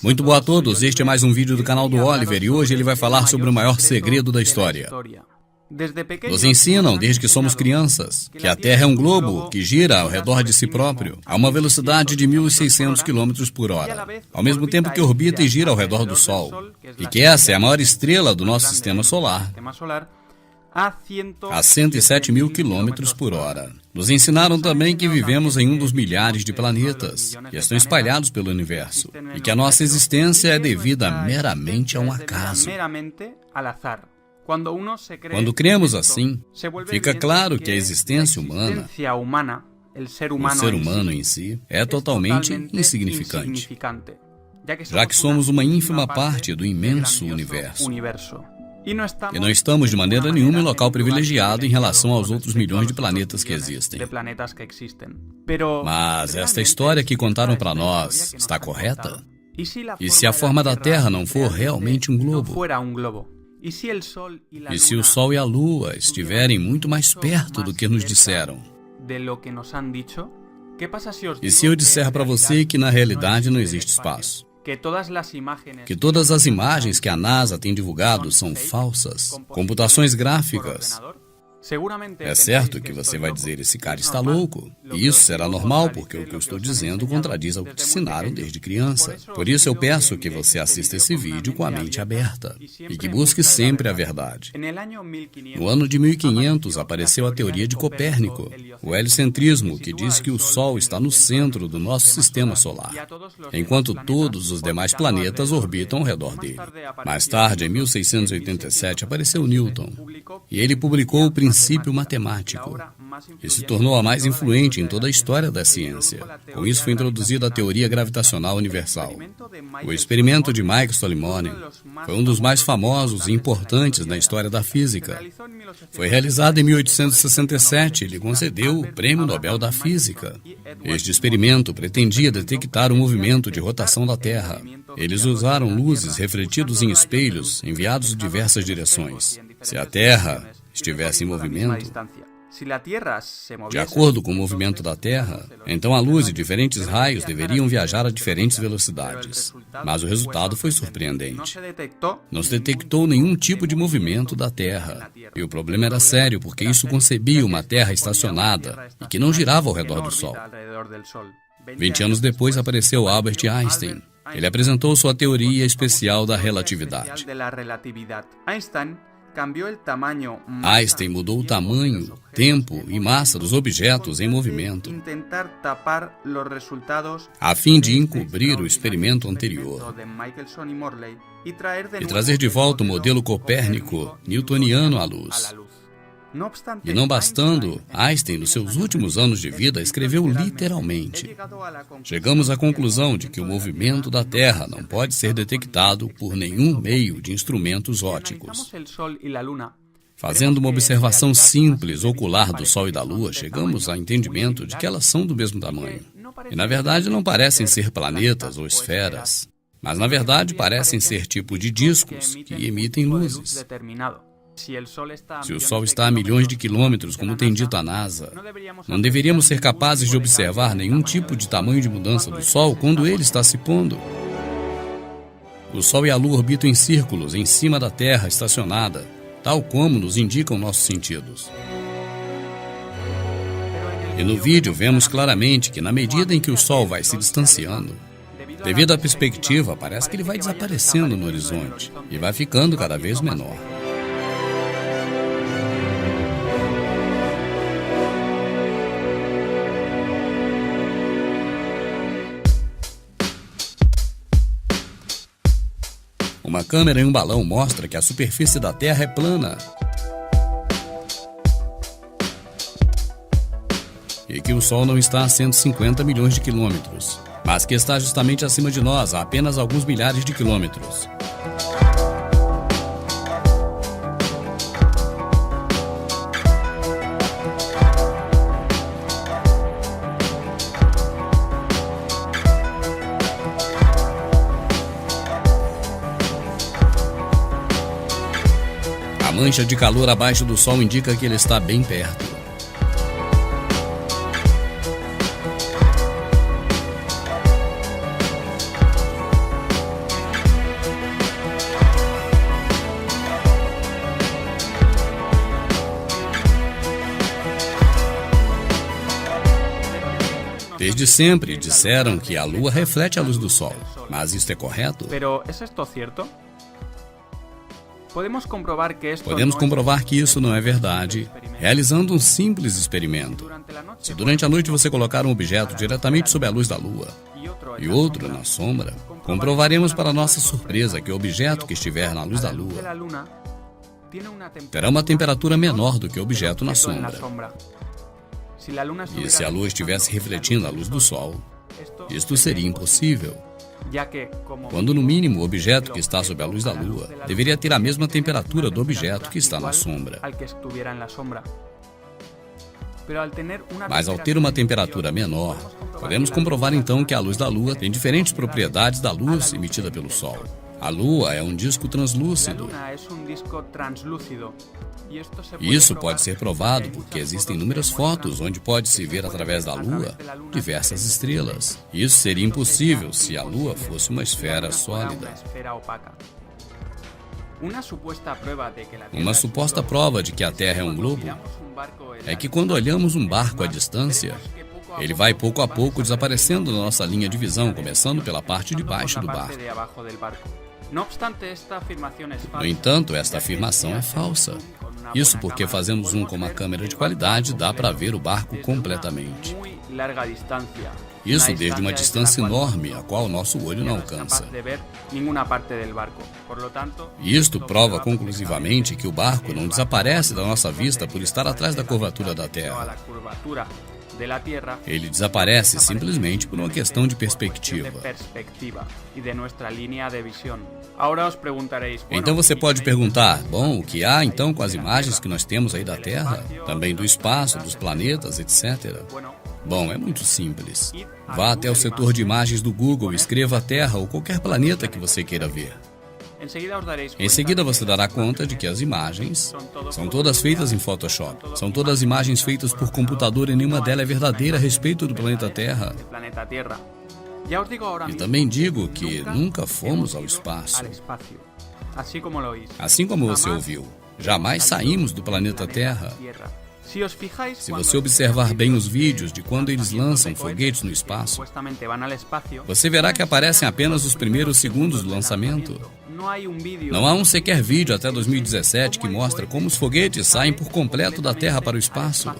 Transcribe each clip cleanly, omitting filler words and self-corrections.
Muito boa a todos, este é mais um vídeo do canal do Oliver e hoje ele vai falar sobre o maior segredo da história. Nos ensinam, desde que somos crianças, que a Terra é um globo que gira ao redor de si próprio a uma velocidade de 1.600 km por hora, ao mesmo tempo que orbita e gira ao redor do Sol, e que essa é a maior estrela do nosso sistema solar, a 107 mil km por hora. Nos ensinaram também que vivemos em um dos milhares de planetas que estão espalhados pelo universo e que a nossa existência é devida meramente a um acaso. Quando cremos assim, fica claro que a existência humana, o ser humano em si, é totalmente insignificante, já que somos uma ínfima parte do imenso universo. E não estamos de maneira nenhuma em local privilegiado em relação aos outros milhões de planetas que existem. Mas esta história que contaram para nós está correta? E se a forma da Terra não for realmente um globo? E se o Sol e a Lua estiverem muito mais perto do que nos disseram? E se eu disser para você que na realidade não existe espaço? Que todas as imagens que a NASA tem divulgado são falsas, computações gráficas? É certo que você vai dizer, esse cara está louco. E isso será normal, porque o que eu estou dizendo contradiz ao que te ensinaram desde criança. Por isso eu peço que você assista esse vídeo com a mente aberta e que busque sempre a verdade. No ano de 1500 apareceu a teoria de Copérnico, o heliocentrismo, que diz que o Sol está no centro do nosso sistema solar, enquanto todos os demais planetas orbitam ao redor dele. Mais tarde, em 1687, apareceu Newton, e ele publicou o princípio matemático, e se tornou a mais influente em toda a história da ciência. Com isso foi introduzida a teoria gravitacional universal. O experimento de Mike Solimone foi um dos mais famosos e importantes na história da física. Foi realizado em 1867 e lhe concedeu o Prêmio Nobel da Física. Este experimento pretendia detectar o movimento de rotação da Terra. Eles usaram luzes refletidos em espelhos enviados de diversas direções. Se a Terra estivesse em movimento, de acordo com o movimento da Terra, então a luz e diferentes raios deveriam viajar a diferentes velocidades. Mas o resultado foi surpreendente. Não se detectou nenhum tipo de movimento da Terra. E o problema era sério, porque isso concebia uma Terra estacionada e que não girava ao redor do Sol. 20 anos depois apareceu Albert Einstein. Ele apresentou sua teoria especial da relatividade. Einstein mudou o tamanho, tempo e massa dos objetos em movimento, a fim de encobrir o experimento anterior e trazer de volta o modelo copérnico newtoniano à luz. E não bastando, Einstein, nos seus últimos anos de vida, escreveu literalmente: chegamos à conclusão de que o movimento da Terra não pode ser detectado por nenhum meio de instrumentos ópticos. Fazendo uma observação simples, ocular do Sol e da Lua, chegamos ao entendimento de que elas são do mesmo tamanho. E na verdade não parecem ser planetas ou esferas, mas na verdade parecem ser tipo de discos que emitem luzes. Se o Sol está a milhões de quilômetros, como tem dito a NASA, não deveríamos ser capazes de observar nenhum tipo de tamanho de mudança do Sol quando ele está se pondo. O Sol e a Lua orbitam em círculos em cima da Terra estacionada, tal como nos indicam nossos sentidos. E no vídeo vemos claramente que na medida em que o Sol vai se distanciando, devido à perspectiva, parece que ele vai desaparecendo no horizonte e vai ficando cada vez menor. Uma câmera em um balão mostra que a superfície da Terra é plana e que o Sol não está a 150 milhões de quilômetros, mas que está justamente acima de nós, a apenas alguns milhares de quilômetros. A mancha de calor abaixo do Sol indica que ele está bem perto. Desde sempre disseram que a Lua reflete a luz do Sol. Mas isto é correto? Podemos comprovar que isso não é verdade, realizando um simples experimento. Se durante a noite você colocar um objeto diretamente sob a luz da Lua e outro na sombra, comprovaremos para nossa surpresa que o objeto que estiver na luz da Lua terá uma temperatura menor do que o objeto na sombra. E se a Lua estivesse refletindo a luz do Sol, isto seria impossível, quando no mínimo o objeto que está sob a luz da Lua deveria ter a mesma temperatura do objeto que está na sombra. Mas ao ter uma temperatura menor, podemos comprovar então que a luz da Lua tem diferentes propriedades da luz emitida pelo Sol. A Lua é um disco translúcido. Isso pode ser provado porque existem inúmeras fotos onde pode-se ver através da Lua diversas estrelas. Isso seria impossível se a Lua fosse uma esfera sólida. Uma suposta prova de que a Terra é um globo é que quando olhamos um barco à distância, ele vai pouco a pouco desaparecendo da nossa linha de visão, começando pela parte de baixo do barco. No entanto, esta afirmação é falsa. Isso porque fazendo zoom com uma câmera de qualidade, dá para ver o barco completamente. Isso desde uma distância enorme, a qual nosso olho não alcança. Isto prova conclusivamente que o barco não desaparece da nossa vista por estar atrás da curvatura da Terra. Ele desaparece simplesmente por uma questão de perspectiva. Então você pode perguntar, bom, o que há então com as imagens que nós temos aí da Terra? Também do espaço, dos planetas, etc. Bom, é muito simples. Vá até o setor de imagens do Google e escreva a Terra ou qualquer planeta que você queira ver. Em seguida você dará conta de que as imagens são todas feitas em Photoshop. São todas imagens feitas por computador e nenhuma delas é verdadeira a respeito do planeta Terra. E também digo que nunca fomos ao espaço. Assim como você ouviu, jamais saímos do planeta Terra. Se você observar bem os vídeos de quando eles lançam foguetes no espaço, você verá que aparecem apenas os primeiros segundos do lançamento. Não há um sequer vídeo até 2017 que mostra como os foguetes saem por completo da Terra para o espaço.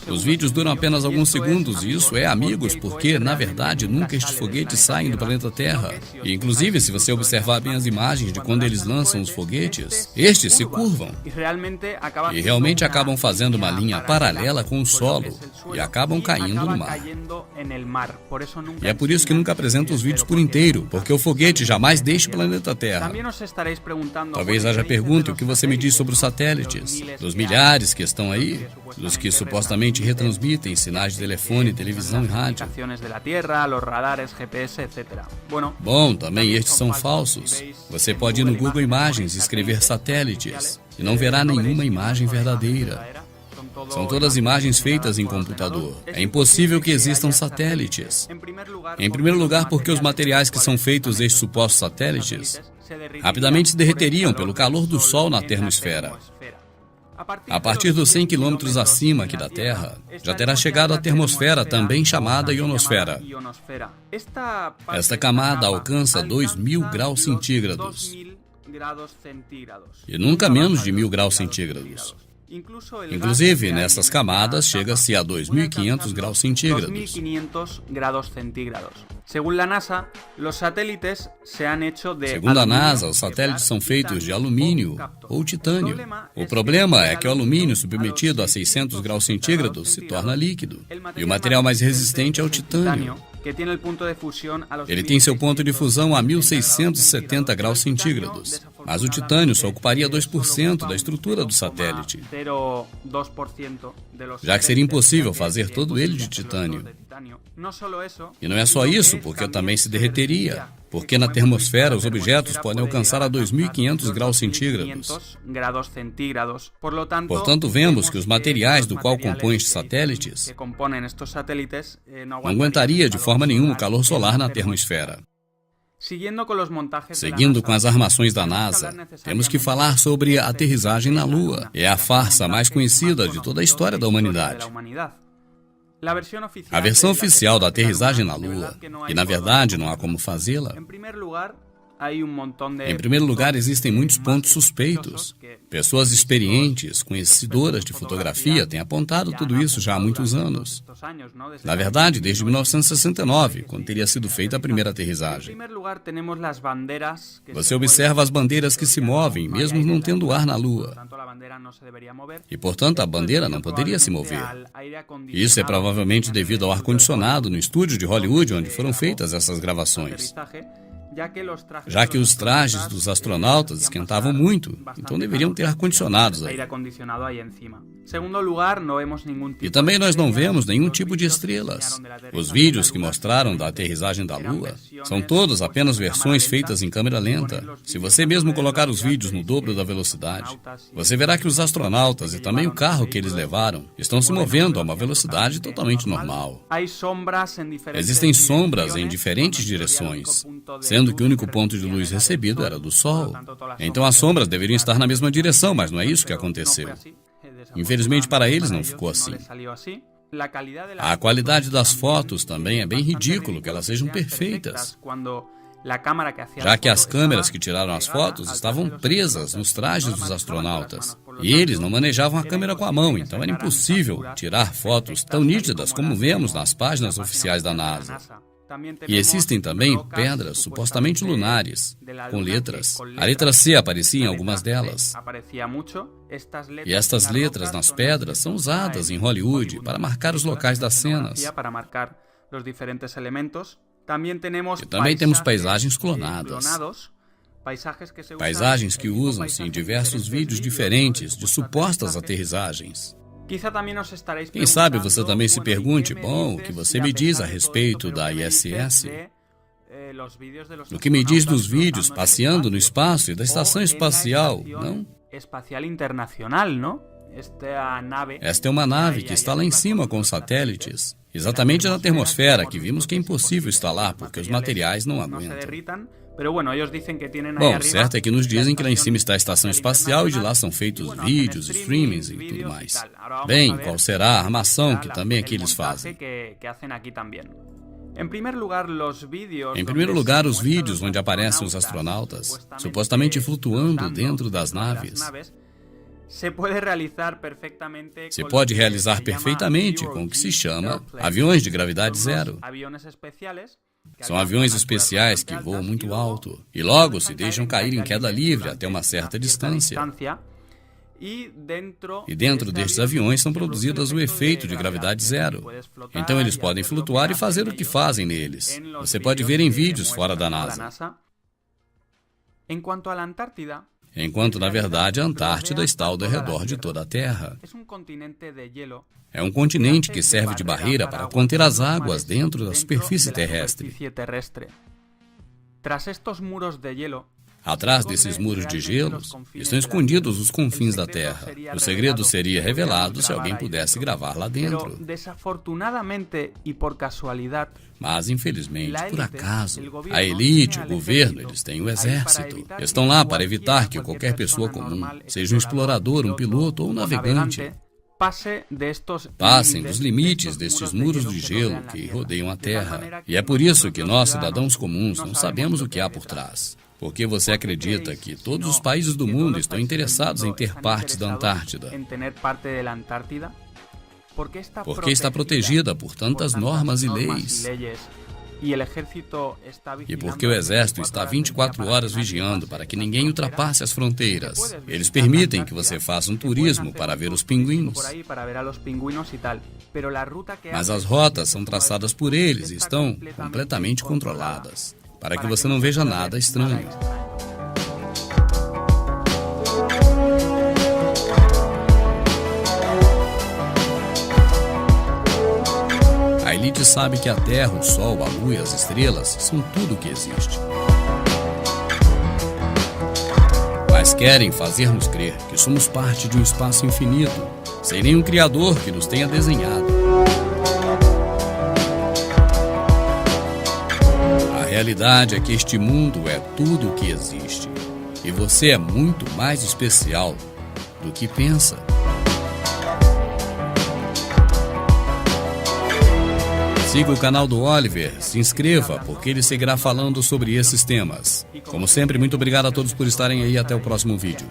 Os vídeos duram apenas alguns segundos e isso é, amigos, porque, na verdade, nunca estes foguetes saem do planeta Terra. E, inclusive, se você observar bem as imagens de quando eles lançam os foguetes, estes se curvam e realmente acabam fazendo uma linha paralela com o solo e acabam caindo no mar. E é por isso que nunca apresento os vídeos por inteiro, porque o foguete jamais deixa o planeta Terra. Talvez haja pergunta o que você me diz sobre os satélites, dos milhares que estão aí, dos que supostamente retransmitem sinais de telefone, televisão e rádio. Bom, também estes são falsos. Você pode ir no Google Imagens e escrever satélites e não verá nenhuma imagem verdadeira. São todas imagens feitas em computador. É impossível que existam satélites. Em primeiro lugar, porque os materiais que são feitos estes supostos satélites rapidamente se derreteriam pelo calor do Sol na termosfera. A partir dos 100 quilômetros acima aqui da Terra, já terá chegado à termosfera, também chamada ionosfera. Esta camada alcança 2.000 graus centígrados e nunca menos de 1.000 graus centígrados. Inclusive, nessas camadas, chega-se a 2.500 graus centígrados. Segundo a NASA, os satélites são feitos de alumínio ou titânio. O problema é que o alumínio submetido a 600 graus centígrados se torna líquido. E o material mais resistente é o titânio. Ele tem seu ponto de fusão a 1.670 graus centígrados. Mas o titânio só ocuparia 2% da estrutura do satélite, já que seria impossível fazer todo ele de titânio. E não é só isso, porque também se derreteria, porque na termosfera os objetos podem alcançar a 2.500 graus centígrados. Portanto, vemos que os materiais do qual compõem estes satélites não aguentaria de forma nenhuma o calor solar na termosfera. Seguindo com as armações da NASA, temos que falar sobre a aterrissagem na Lua. É a farsa mais conhecida de toda a história da humanidade. A versão oficial da aterrissagem na Lua, e na verdade não há como fazê-la. Em primeiro lugar, existem muitos pontos suspeitos. Pessoas experientes, conhecedoras de fotografia, têm apontado tudo isso já há muitos anos. Na verdade, desde 1969, quando teria sido feita a primeira aterrissagem. Você observa as bandeiras que se movem, mesmo não tendo ar na Lua. E, portanto, a bandeira não poderia se mover. Isso é provavelmente devido ao ar-condicionado no estúdio de Hollywood, onde foram feitas essas gravações. Já que os trajes dos astronautas esquentavam muito, então deveriam ter ar-condicionados aí. E também nós não vemos nenhum tipo de estrelas. Os vídeos que mostraram da aterrissagem da Lua são todos apenas versões feitas em câmera lenta. Se você mesmo colocar os vídeos no dobro da velocidade, você verá que os astronautas e também o carro que eles levaram estão se movendo a uma velocidade totalmente normal. Existem sombras em diferentes direções, sendo que o único ponto de luz recebido era do Sol. Então as sombras deveriam estar na mesma direção, mas não é isso que aconteceu. Infelizmente para eles não ficou assim. A qualidade das fotos também é bem ridículo que elas sejam perfeitas, já que as câmeras que tiraram as fotos estavam presas nos trajes dos astronautas. E eles não manejavam a câmera com a mão, então era impossível tirar fotos tão nítidas como vemos nas páginas oficiais da NASA. E existem também pedras supostamente lunares, com letras. A letra C aparecia em algumas delas. E estas letras nas pedras são usadas em Hollywood para marcar os locais das cenas. E também temos paisagens clonadas. Paisagens que usam-se em diversos vídeos diferentes de supostas aterrissagens. Quem sabe você também se pergunte, bom, o que você me diz a respeito da ISS? O que me diz dos vídeos passeando no espaço e da estação espacial, não? Esta é uma nave que está lá em cima com os satélites, exatamente na termosfera, que vimos que é impossível instalar porque os materiais não aguentam. Bom, certo é que nos dizem que lá em cima está a estação espacial e de lá são feitos vídeos, streamings e tudo mais. Bem, qual será a armação que também aqui eles fazem? Em primeiro lugar, os vídeos onde aparecem os astronautas, supostamente flutuando dentro das naves. Se pode realizar perfeitamente com o que se chama aviões de gravidade zero. São aviões especiais que voam muito alto e logo se deixam cair em queda livre até uma certa distância. E dentro destes aviões são produzidas o efeito de gravidade zero. Então eles podem flutuar e fazer o que fazem neles. Você pode ver em vídeos fora da NASA. Enquanto, na verdade, a Antártida está ao redor de toda a Terra. É um continente que serve de barreira para conter as águas dentro da superfície terrestre. Atrás desses muros de gelo estão escondidos os confins da Terra. O segredo seria revelado se alguém pudesse gravar lá dentro. Mas, infelizmente, por acaso, a elite, o governo, eles têm o exército. Estão lá para evitar que qualquer pessoa comum, seja um explorador, um piloto ou um navegante, passem dos limites destes muros de gelo que rodeiam a Terra. E é por isso que nós, cidadãos comuns, não sabemos o que há por trás. Porque você acredita que todos os países do mundo estão interessados em ter partes da Antártida? Porque está protegida por tantas normas e leis. E porque o exército está 24 horas vigiando para que ninguém ultrapasse as fronteiras. Eles permitem que você faça um turismo para ver os pinguins. Mas as rotas são traçadas por eles e estão completamente controladas, para que você não veja nada estranho. A elite sabe que a Terra, o Sol, a Lua e as estrelas são tudo o que existe. Mas querem fazer-nos crer que somos parte de um espaço infinito, sem nenhum criador que nos tenha desenhado. A realidade é que este mundo é tudo o que existe. E você é muito mais especial do que pensa. Siga o canal do Oliver, se inscreva, porque ele seguirá falando sobre esses temas. Como sempre, muito obrigado a todos por estarem aí, até o próximo vídeo.